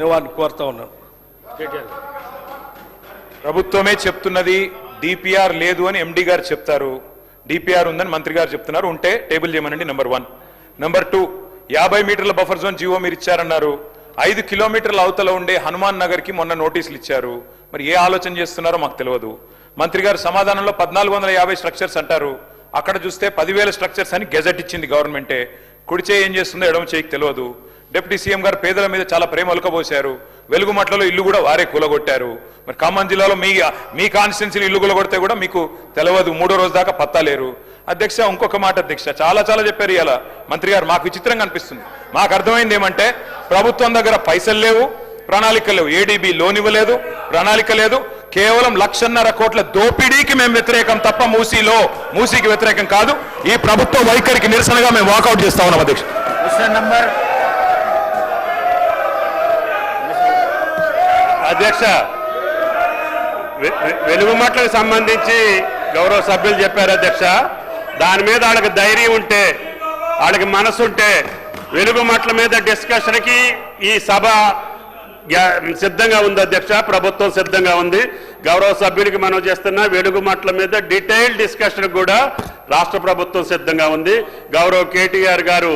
వారిని కోరుతా ఉన్నాను. ప్రభుత్వమే చెప్తున్నది డిపిఆర్ లేదు అని ఎండి గారు చెప్తారు, డిపిఆర్ ఉందని మంత్రి గారు చెప్తున్నారు. ఉంటే టేబుల్ చేయమనండి. నెంబర్ 1. నెంబర్ 2, 50 మీటర్ల బఫర్ జోన్ జీవో మీరు ఇచ్చారన్నారు. 5 కిలోమీటర్ల అవతల ఉండే హనుమాన్ నగర్ కి మొన్న నోటీసులు ఇచ్చారు. మరి ఏ ఆలోచన చేస్తున్నారో మాకు తెలియదు. మంత్రి గారు సమాధానంలో 1450 స్ట్రక్చర్స్ అంటారు. అక్కడ చూస్తే 10,000 స్ట్రక్చర్స్ అని గెజెట్ ఇచ్చింది గవర్నమెంటే. కుడి చేయి ఏం చేస్తుందో ఎడమ చేయికి తెలియదు. డిప్యూటీ సీఎం గారు పేదల మీద చాలా ప్రేమ ఒలకబోశారు. వెలుగుమట్లలో ఇల్లు కూడా వారే కూలగొట్టారు. మరి ఖమ్మం జిల్లాలో మీ కాన్స్టిట్యున్సీని ఇల్లు కూలగొడితే కూడా మీకు తెలియదు. 3వ రోజు దాకా పత్తాలేరు. అధ్యక్ష, ఇంకొక మాట అధ్యక్ష, చాలా చెప్పారు ఇలా మంత్రి గారు. మాకు విచిత్రంగా అనిపిస్తుంది. మాకు అర్థమైంది ఏమంటే ప్రభుత్వం దగ్గర పైసలు లేవు, ప్రణాళిక లేవు. ఏడీబీ లోన్ ఇవ్వలేదు, ప్రణాళిక లేదు. కేవలం 1,50,000 కోట్ల దోపిడీకి మేము వ్యతిరేకం తప్ప మూసీకి వ్యతిరేకం కాదు. ఈ ప్రభుత్వ వైఖరికి నిరసనగా మేము వాకౌట్ చేస్తా ఉన్నాం అధ్యక్ష. అధ్యక్ష, వెలుగుమట్లకు సంబంధించి గౌరవ సభ్యులు చెప్పారు అధ్యక్ష. దాని మీద వాళ్ళకి ధైర్యం ఉంటే, వాళ్ళకి మనసు ఉంటే వెలుగుమట్ల మీద డిస్కషన్కి ఈ సభ సిద్ధంగా ఉంది అధ్యక్ష. ప్రభుత్వం సిద్ధంగా ఉంది. గౌరవ సభ్యులకి మనం చేస్తున్న వెలుగుమట్ల మీద డీటెయిల్ డిస్కషన్ కూడా రాష్ట్ర ప్రభుత్వం సిద్ధంగా ఉంది. గౌరవ కేటీఆర్ గారు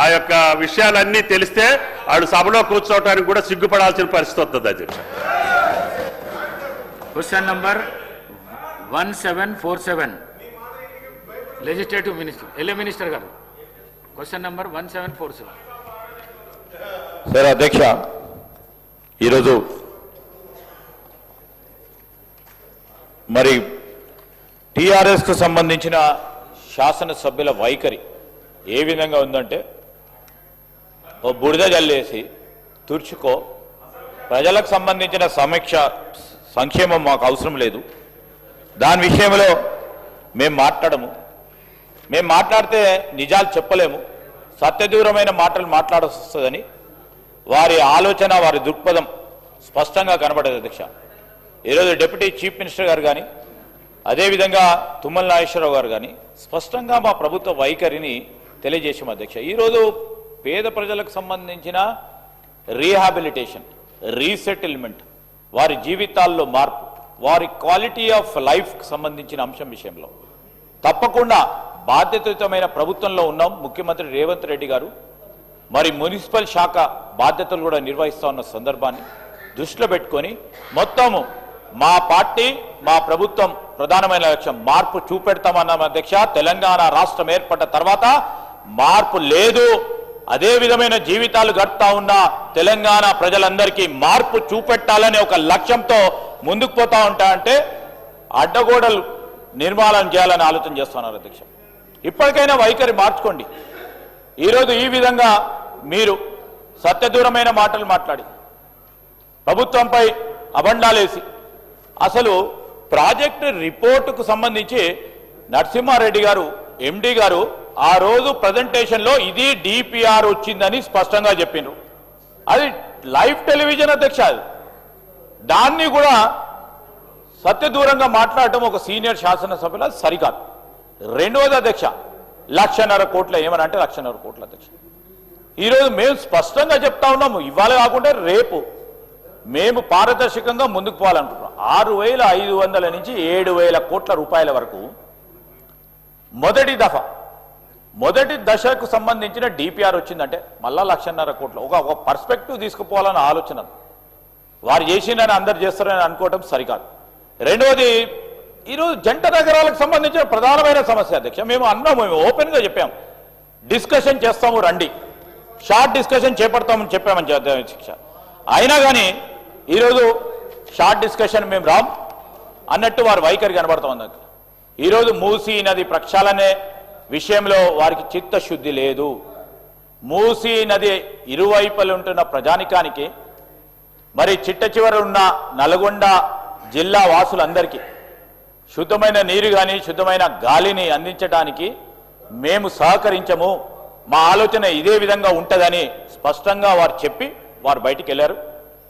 ఆ యొక్క విషయాలన్నీ తెలిస్తే వాళ్ళు సభలో కూర్చోవడానికి కూడా సిగ్గుపడాల్సిన పరిస్థితి వస్తుంది అధ్యక్ష. Question number 1747 legislative minister LA minister గారు. Question number 1747. సార్ అధ్యక్ష, ఈరోజు మరి టీఆర్ఎస్కు సంబంధించిన శాసనసభ్యుల వైఖరి ఏ విధంగా ఉందంటే, ఓ బుడిద జల్లేసి తుర్చుకో, ప్రజలకు సంబంధించిన సంక్షేమం మాకు అవసరం లేదు, దాని విషయంలో మేము మాట్లాడితే నిజాలు చెప్పలేము, సత్యదూరమైన మాటలు మాట్లాడాల్సి వస్తుందని వారి ఆలోచన, వారి దృక్పథం స్పష్టంగా కనబడేది అధ్యక్ష. ఈరోజు డిప్యూటీ చీఫ్ మినిస్టర్ గారు కానీ, అదేవిధంగా తుమ్మల నాగేశ్వరరావు గారు కానీ స్పష్టంగా మా ప్రభుత్వ వైఖరిని తెలియజేసాం అధ్యక్ష. ఈరోజు పేద ప్రజలకు సంబంధించిన రీహాబిలిటేషన్, రీసెటిల్మెంట్, వారి జీవితాల్లో మార్పు, వారి క్వాలిటీ ఆఫ్ లైఫ్కి సంబంధించిన అంశం విషయంలో తప్పకుండా బాధ్యతాయుతమైన ప్రభుత్వంలో ఉన్నాం. ముఖ్యమంత్రి రేవంత్ రెడ్డి గారు మరి మున్సిపల్ శాఖ బాధ్యతలు కూడా నిర్వహిస్తూ ఉన్న సందర్భాన్ని దృష్టిలో పెట్టుకొని మొత్తము మా పార్టీ, మా ప్రభుత్వం ప్రధానమైన లక్ష్యం మార్పు చూపెడతామన్నాం అధ్యక్ష. తెలంగాణ రాష్ట్రం ఏర్పడ్డ తర్వాత మార్పు లేదు, అదే విధమైన జీవితాలు గడుపుతా ఉన్న తెలంగాణ ప్రజలందరికీ మార్పు చూపెట్టాలనే ఒక లక్ష్యంతో ముందుకు పోతా ఉంటాయంటే అడ్డగోడలు నిర్మాణం చేయాలని ఆలోచన చేస్తున్నారు అధ్యక్ష. ఇప్పటికైనా వైఖరి మార్చుకోండి. ఈరోజు ఈ విధంగా మీరు సత్యదూరమైన మాటలు మాట్లాడి ప్రభుత్వంపై అబండాలేసి, అసలు ప్రాజెక్టు రిపోర్టుకు సంబంధించి నరసింహారెడ్డి గారు ఎండి గారు ఆ రోజు ప్రజెంటేషన్లో ఇది డిపిఆర్ వచ్చిందని స్పష్టంగా చెప్పిండ్రు. అది లైవ్ టెలివిజన్ అధ్యక్ష. దాన్ని కూడా సత్యదూరంగా మాట్లాడటం ఒక సీనియర్ శాసనసభ్యుల సరికాదు. రెండవది అధ్యక్ష, 1,50,000 కోట్ల ఏమని అంటే 1,50,000 కోట్ల అధ్యక్ష. ఈరోజు మేము స్పష్టంగా చెప్తా ఉన్నాము, ఇవాళ కాకుండా రేపు మేము పారదర్శకంగా ముందుకు పోవాలనుకుంటున్నాం. 6,500 నుంచి 7,000 కోట్ల రూపాయల వరకు మొదటి దశకు సంబంధించిన డిపిఆర్ వచ్చిందంటే మళ్ళా 1,50,000 కోట్లు ఒక పర్స్పెక్టివ్ తీసుకుపోవాలన్న ఆలోచన వారు చేసిందని అందరు చేస్తారని అనుకోవటం సరికాదు. రెండవది, ఈరోజు జంట నగరాలకు సంబంధించిన ప్రధానమైన సమస్య అధ్యక్ష. మేము ఓపెన్గా చెప్పాము, డిస్కషన్ చేస్తాము రండి, షార్ట్ డిస్కషన్ చేపడతామని చెప్పామని అధ్యక్ష. అయినా కానీ ఈరోజు షార్ట్ డిస్కషన్ మేము రాం అన్నట్టు వారి వైఖరి కనబడతా ఉంది. ఈరోజు మూసీ నది ప్రక్షాళనే విషయంలో వారికి చిత్తశుద్ధి లేదు. మూసీ నది ఇరువైపులు ఉంటున్న ప్రజానికానికి, మరి చిట్ట చివర ఉన్న నల్గొండ జిల్లా వాసులందరికీ శుద్ధమైన నీరు కానీ శుద్ధమైన గాలిని అందించడానికి మేము సహకరించము, మా ఆలోచన ఇదే విధంగా ఉంటుందని స్పష్టంగా వారు చెప్పి వారు బయటికి వెళ్ళారు.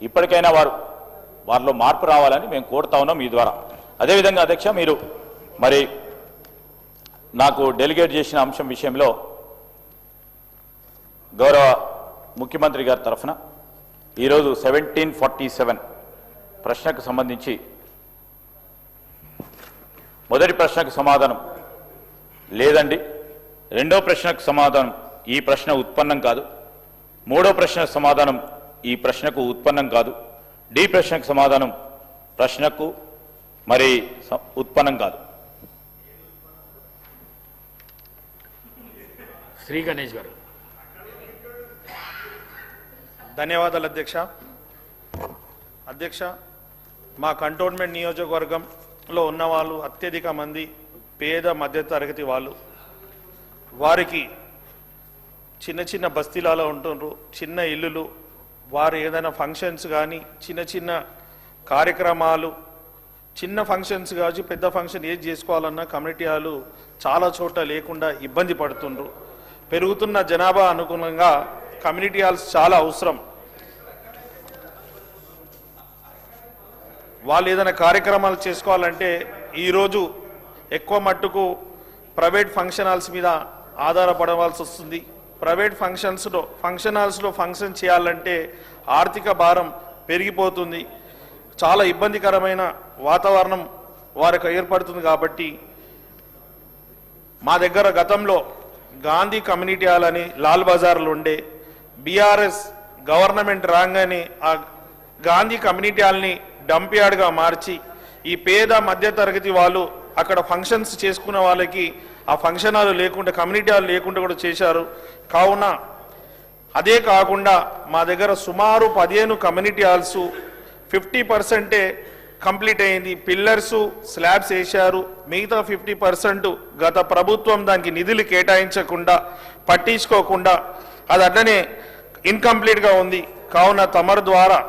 ఇప్పటికైనా వారిలో మార్పు రావాలని మేము కోరుతా ఉన్నాం ఈ ద్వారా. అదేవిధంగా అధ్యక్ష, మీరు మరి నాకు డెలిగేట్ చేసిన అంశం విషయంలో గౌరవ ముఖ్యమంత్రి గారి తరఫున ఈరోజు 1747 ప్రశ్నకు సంబంధించి మొదటి ప్రశ్నకు సమాధానం లేదండి, రెండో ప్రశ్నకు సమాధానం ఈ ప్రశ్న ఉత్పన్నం కాదు, మూడో ప్రశ్నకు సమాధానం ఈ ప్రశ్నకు ఉత్పన్నం కాదు, డి ప్రశ్నకు సమాధానం ప్రశ్నకు మరి ఉత్పన్నం కాదు. శ్రీ గణేష్ గారు. ధన్యవాదాలు అధ్యక్ష. అధ్యక్ష, మా కంటోన్మెంట్ నియోజకవర్గంలో ఉన్న వాళ్ళు అత్యధిక మంది పేద మధ్యతరగతి వాళ్ళు. వారికి చిన్న చిన్న బస్తీలలో ఉంటున్నారు, చిన్న ఇల్లులు. వారు ఏదైనా ఫంక్షన్స్ కానీ చిన్న చిన్న కార్యక్రమాలు, చిన్న ఫంక్షన్స్ కావచ్చు పెద్ద ఫంక్షన్ ఏది చేసుకోవాలన్నా కమ్యూనిటీ హాలు చాలా చోట్ల లేకుండా ఇబ్బంది పడుతుండ్రు. పెరుగుతున్న జనాభా అనుగుణంగా కమ్యూనిటీ హాల్స్ చాలా అవసరం. వాళ్ళు ఏదైనా కార్యక్రమాలు చేసుకోవాలంటే ఈరోజు ఎక్కువ మట్టుకు ప్రైవేట్ ఫంక్షన్ హాల్స్ మీద ఆధారపడవలసి వస్తుంది. ప్రైవేట్ ఫంక్షన్ హాల్స్లో ఫంక్షన్ చేయాలంటే ఆర్థిక భారం పెరిగిపోతుంది, చాలా ఇబ్బందికరమైన వాతావరణం వారికి ఏర్పడుతుంది. కాబట్టి మా దగ్గర గతంలో గాంధీ కమ్యూనిటీ హాల్ అని లాల్ బజార్లో ఉండే, బీఆర్ఎస్ గవర్నమెంట్ రాగానే ఆ గాంధీ కమ్యూనిటీ హాల్ని డంప్ యార్డ్గా మార్చి ఈ పేద మధ్యతరగతి వాళ్ళు అక్కడ ఫంక్షన్స్ చేసుకున్న వాళ్ళకి ఆ ఫంక్షన్ హాల్ లేకుండా కమ్యూనిటీ హాల్ లేకుండా కూడా చేశారు. కావున అదే కాకుండా మా దగ్గర సుమారు 15 కమ్యూనిటీ హాల్స్ 50% కంప్లీట్ అయింది. పిల్లర్స్ స్లాబ్స్ వేశారు. మిగతా 50% గత ప్రభుత్వం దానికి నిధులు కేటాయించకుండా పట్టించుకోకుండా అది అట్లనే ఇన్కంప్లీట్గా ఉంది. కావున తమరు ద్వారా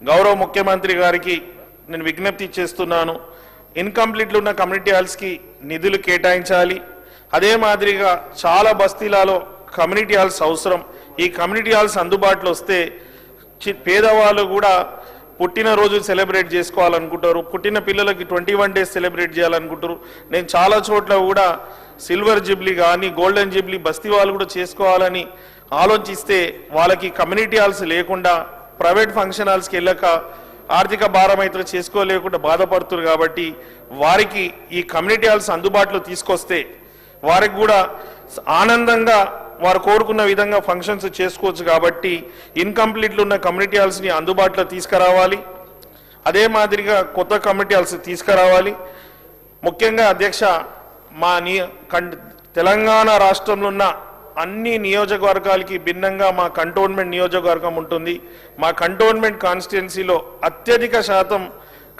గౌరవ ముఖ్యమంత్రి గారికి నేను విజ్ఞప్తి చేస్తున్నాను, ఇన్కంప్లీట్లు ఉన్న కమ్యూనిటీ హాల్స్కి నిధులు కేటాయించాలి. అదే మాదిరిగా చాలా బస్తీలలో కమ్యూనిటీ హాల్స్ అవసరం. ఈ కమ్యూనిటీ హాల్స్ అందుబాటులో వస్తే పేదవాళ్ళు కూడా పుట్టినరోజు సెలబ్రేట్ చేసుకోవాలనుకుంటారు, పుట్టిన పిల్లలకి 21 డేస్ సెలబ్రేట్ చేయాలనుకుంటారు. నేను చాలా చోట్ల కూడా సిల్వర్ జూబ్లీ కానీ గోల్డెన్ జూబ్లీ బస్తీ వాళ్ళు కూడా చేసుకోవాలని ఆలోచిస్తే వాళ్ళకి కమ్యూనిటీ హాల్స్ లేకుండా ప్రైవేట్ ఫంక్షన్ హాల్స్కి వెళ్ళక ఆర్థిక భారం అయితే చేసుకోలేకుండా బాధపడుతున్నారు. కాబట్టి వారికి ఈ కమ్యూనిటీ హాల్స్ అందుబాటులో తీసుకొస్తే వారికి కూడా ఆనందంగా వారు కోరుకున్న విధంగా ఫంక్షన్స్ చేసుకోవచ్చు. కాబట్టి ఇన్కంప్లీట్లు ఉన్న కమ్యూనిటీ హాల్స్ని అందుబాటులో తీసుకురావాలి. అదే మాదిరిగా కొత్త కమ్యూనిటీ హాల్స్ తీసుకురావాలి. ముఖ్యంగా అధ్యక్ష, మా తెలంగాణ రాష్ట్రంలో ఉన్న అన్ని నియోజకవర్గాలకి భిన్నంగా మా కంటోన్మెంట్ నియోజకవర్గం ఉంటుంది. మా కంటోన్మెంట్ కాన్స్టిట్యున్సీలో అత్యధిక శాతం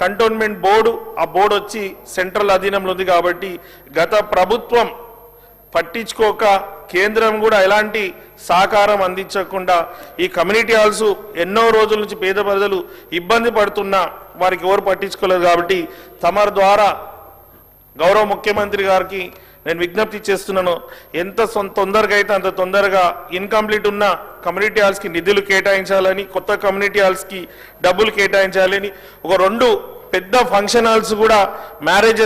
కంటోన్మెంట్ బోర్డు, ఆ బోర్డు వచ్చి సెంట్రల్ అధీనంలో ఉంది. కాబట్టి గత ప్రభుత్వం పట్టించుకోక కేంద్రం కూడా ఎలాంటి సహకారం అందించకుండా ఈ కమ్యూనిటీ హాల్స్ ఎన్నో రోజుల నుంచి పేద ప్రజలు ఇబ్బంది పడుతున్నా వారికి ఎవరు పట్టించుకోలేదు. కాబట్టి తమరి ద్వారా గౌరవ ముఖ్యమంత్రి గారికి నేను విజ్ఞప్తి చేస్తున్నాను, ఎంత తొందరగా అయితే అంత తొందరగా ఇన్కంప్లీట్ ఉన్న కమ్యూనిటీ హాల్స్కి నిధులు కేటాయించాలని, కొత్త కమ్యూనిటీ హాల్స్కి డబ్బులు కేటాయించాలని, ఒక 2 పెద్ద ఫంక్షన్ హాల్స్ కూడా మ్యారేజెస్